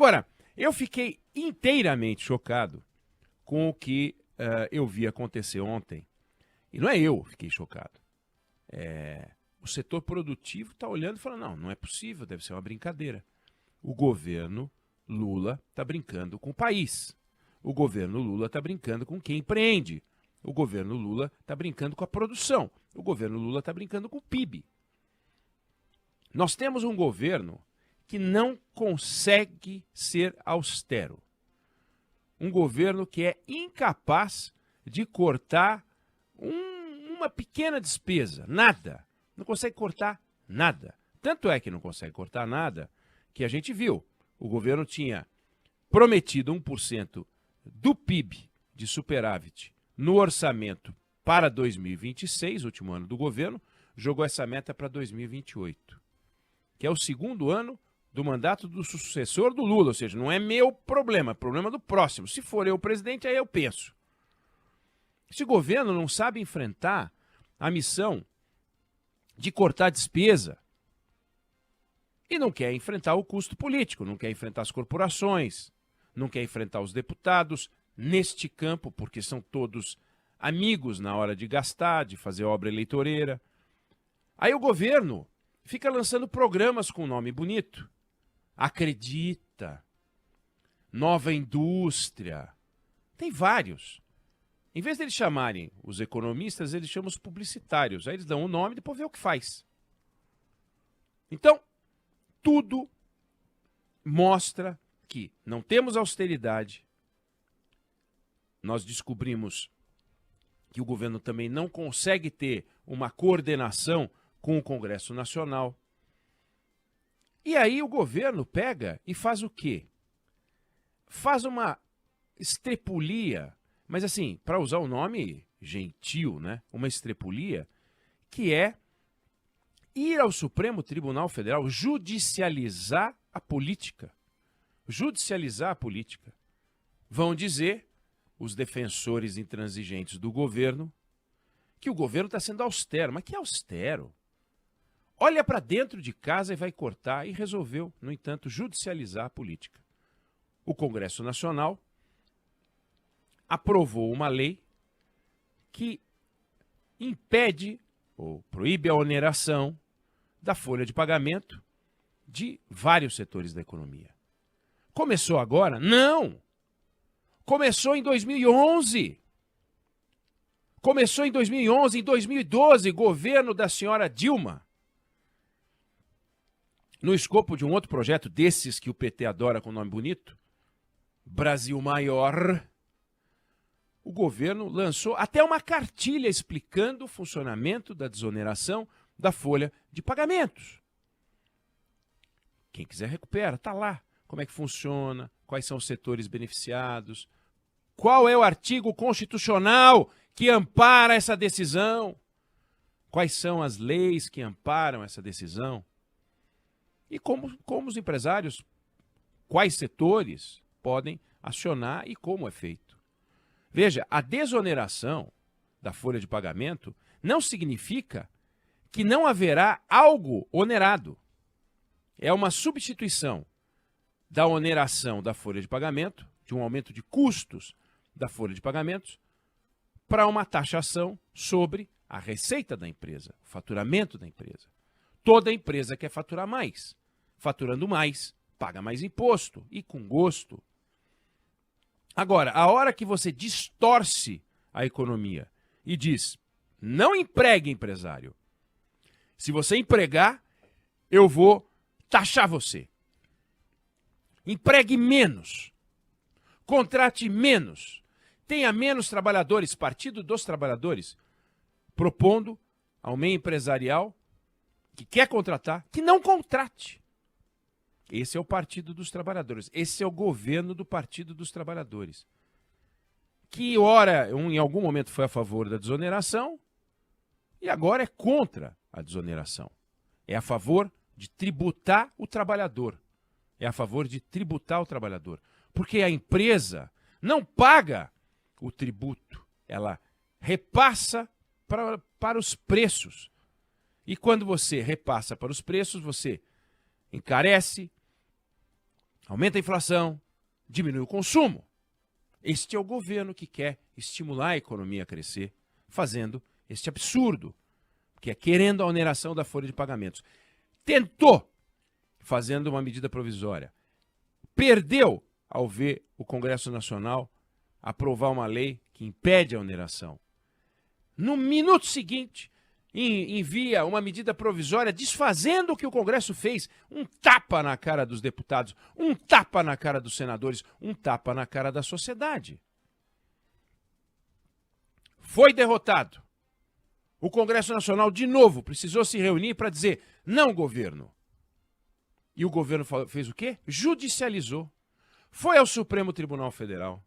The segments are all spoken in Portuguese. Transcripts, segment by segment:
Agora, eu fiquei inteiramente chocado com o que eu vi acontecer ontem. E não é eu que fiquei chocado. O setor produtivo está olhando e falando, não é possível, deve ser uma brincadeira. O governo Lula está brincando com o país. O governo Lula está brincando com quem empreende. O governo Lula está brincando com a produção. O governo Lula está brincando com o PIB. Nós temos um governo que não consegue ser austero. Um governo que é incapaz de cortar uma pequena despesa, nada. Não consegue cortar nada. Tanto é que não consegue cortar nada que a gente viu. O governo tinha prometido 1% do PIB de superávit no orçamento para 2026, último ano do governo, jogou essa meta para 2028, que é o segundo ano do mandato do sucessor do Lula, ou seja, não é meu problema, é problema do próximo. Se for eu o presidente, aí eu penso. Esse governo não sabe enfrentar a missão de cortar despesa e não quer enfrentar o custo político, não quer enfrentar as corporações, não quer enfrentar os deputados neste campo, porque são todos amigos na hora de gastar, de fazer obra eleitoreira. Aí o governo fica lançando programas com nome bonito. Acredita. Nova indústria. Tem vários. Em vez de eles chamarem os economistas, eles chamam os publicitários. Aí eles dão o nome e depois vê o que faz. Então, tudo mostra que não temos austeridade. Nós descobrimos que o governo também não consegue ter uma coordenação com o Congresso Nacional. E aí o governo pega e faz o quê? Faz uma estrepulia, mas assim, para usar o nome gentil, né? Uma estrepulia, que é ir ao Supremo Tribunal Federal judicializar a política. Judicializar a política. Vão dizer os defensores intransigentes do governo que o governo está sendo austero. Mas que austero? Olha para dentro de casa e vai cortar, e resolveu, no entanto, judicializar a política. O Congresso Nacional aprovou uma lei que impede ou proíbe a oneração da folha de pagamento de vários setores da economia. Começou agora? Não! Começou em 2011. Começou em 2011, em 2012, governo da senhora Dilma. No escopo de um outro projeto desses que o PT adora com nome bonito, Brasil Maior, o governo lançou até uma cartilha explicando o funcionamento da desoneração da folha de pagamentos. Quem quiser recupera, está lá. Como é que funciona, quais são os setores beneficiados, qual é o artigo constitucional que ampara essa decisão, quais são as leis que amparam essa decisão. E como os empresários, quais setores podem acionar e como é feito. Veja, a desoneração da folha de pagamento não significa que não haverá algo onerado. É uma substituição da oneração da folha de pagamento, de um aumento de custos da folha de pagamentos, para uma taxação sobre a receita da empresa, o faturamento da empresa. Toda empresa quer faturar mais. Faturando mais, paga mais imposto e com gosto. Agora, a hora que você distorce a economia e diz, não empregue empresário. Se você empregar, eu vou taxar você. Empregue menos. Contrate menos. Tenha menos trabalhadores. Partido dos Trabalhadores, propondo ao meio empresarial que quer contratar, que não contrate. Esse é o Partido dos Trabalhadores. Esse é o governo do Partido dos Trabalhadores. Que, ora, em algum momento foi a favor da desoneração e agora é contra a desoneração. É a favor de tributar o trabalhador. É a favor de tributar o trabalhador. Porque a empresa não paga o tributo. Ela repassa para os preços. E quando você repassa para os preços, você encarece, aumenta a inflação, diminui o consumo. Este é o governo que quer estimular a economia a crescer, fazendo este absurdo, que é querendo a oneração da folha de pagamentos. Tentou, fazendo uma medida provisória. Perdeu ao ver o Congresso Nacional aprovar uma lei que impede a oneração. No minuto seguinte, envia uma medida provisória desfazendo o que o Congresso fez. Um tapa na cara dos deputados, um tapa na cara dos senadores, um tapa na cara da sociedade. Foi derrotado. O Congresso Nacional, de novo, precisou se reunir para dizer não, governo. E o governo fez o quê? Judicializou. Foi ao Supremo Tribunal Federal.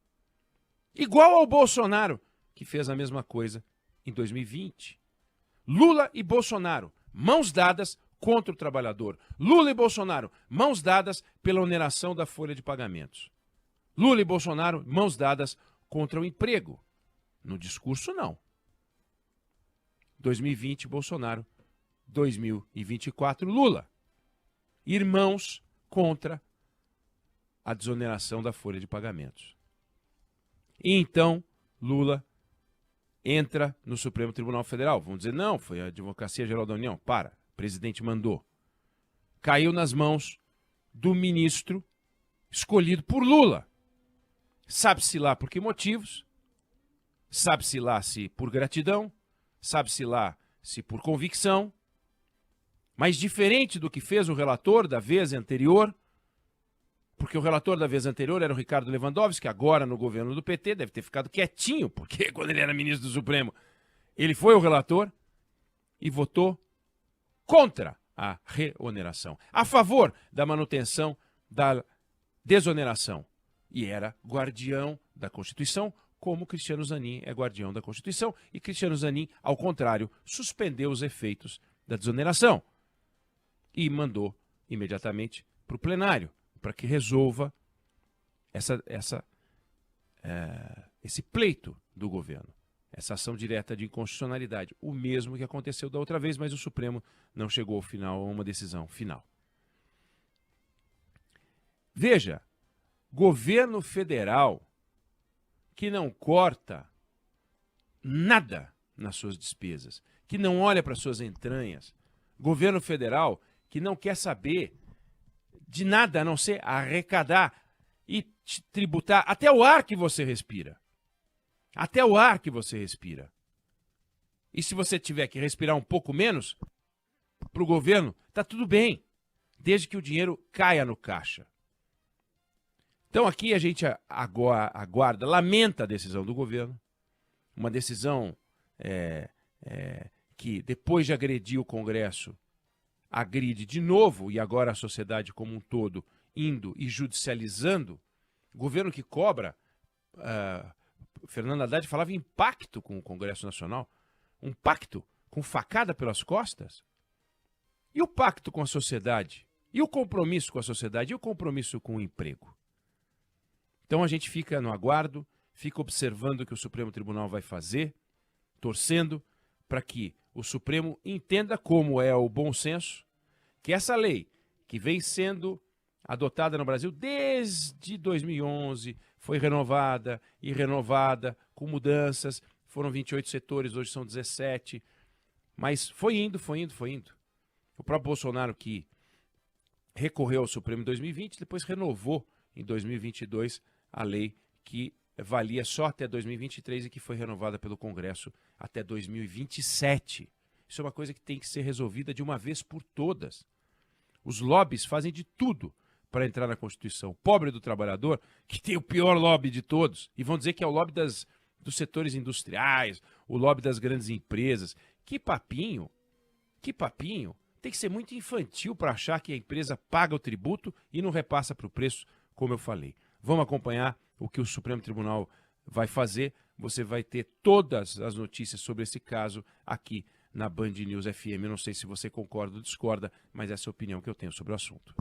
Igual ao Bolsonaro, que fez a mesma coisa em 2020. Lula e Bolsonaro, mãos dadas contra o trabalhador. Lula e Bolsonaro, mãos dadas pela oneração da folha de pagamentos. Lula e Bolsonaro, mãos dadas contra o emprego. No discurso, não. 2020, Bolsonaro. 2024, Lula. Irmãos contra a desoneração da folha de pagamentos. E então, Lula entra no Supremo Tribunal Federal. Vão dizer, não, foi a Advocacia Geral da União. Para, o presidente mandou. Caiu nas mãos do ministro escolhido por Lula. Sabe-se lá por que motivos, sabe-se lá se por gratidão, sabe-se lá se por convicção, mas diferente do que fez o relator da vez anterior, porque o relator da vez anterior era o Ricardo Lewandowski, que agora no governo do PT deve ter ficado quietinho, porque quando ele era ministro do Supremo, ele foi o relator e votou contra a reoneração, a favor da manutenção da desoneração. E era guardião da Constituição, como Cristiano Zanin é guardião da Constituição, e Cristiano Zanin, ao contrário, suspendeu os efeitos da desoneração e mandou imediatamente para o plenário, para que resolva esse pleito do governo, essa ação direta de inconstitucionalidade. O mesmo que aconteceu da outra vez, mas o Supremo não chegou ao final a uma decisão final. Veja, governo federal que não corta nada nas suas despesas, que não olha para suas entranhas, governo federal que não quer saber de nada a não ser arrecadar e tributar até o ar que você respira. Até o ar que você respira. E se você tiver que respirar um pouco menos, para o governo, está tudo bem, desde que o dinheiro caia no caixa. Então aqui a gente aguarda, lamenta a decisão do governo, uma decisão que depois de agredir o Congresso, agride de novo, e agora a sociedade como um todo indo e judicializando, governo que cobra, Fernando Haddad falava em pacto com o Congresso Nacional, um pacto com facada pelas costas. E o pacto com a sociedade? E o compromisso com a sociedade? E o compromisso com o emprego? Então a gente fica no aguardo, fica observando o que o Supremo Tribunal vai fazer, torcendo para que o Supremo entenda como é o bom senso, que essa lei, que vem sendo adotada no Brasil desde 2011, foi renovada e renovada, com mudanças, foram 28 setores, hoje são 17, mas foi indo. O próprio Bolsonaro, que recorreu ao Supremo em 2020, depois renovou em 2022 a lei que valia só até 2023 e que foi renovada pelo Congresso até 2027. Isso é uma coisa que tem que ser resolvida de uma vez por todas. Os lobbies fazem de tudo para entrar na Constituição. O pobre do trabalhador, que tem o pior lobby de todos, e vão dizer que é o lobby dos setores industriais, o lobby das grandes empresas. Que papinho! Tem que ser muito infantil para achar que a empresa paga o tributo e não repassa para o preço, como eu falei. Vamos acompanhar o que o Supremo Tribunal vai fazer. Você vai ter todas as notícias sobre esse caso aqui na Band News FM. Eu não sei se você concorda ou discorda, mas essa é a opinião que eu tenho sobre o assunto.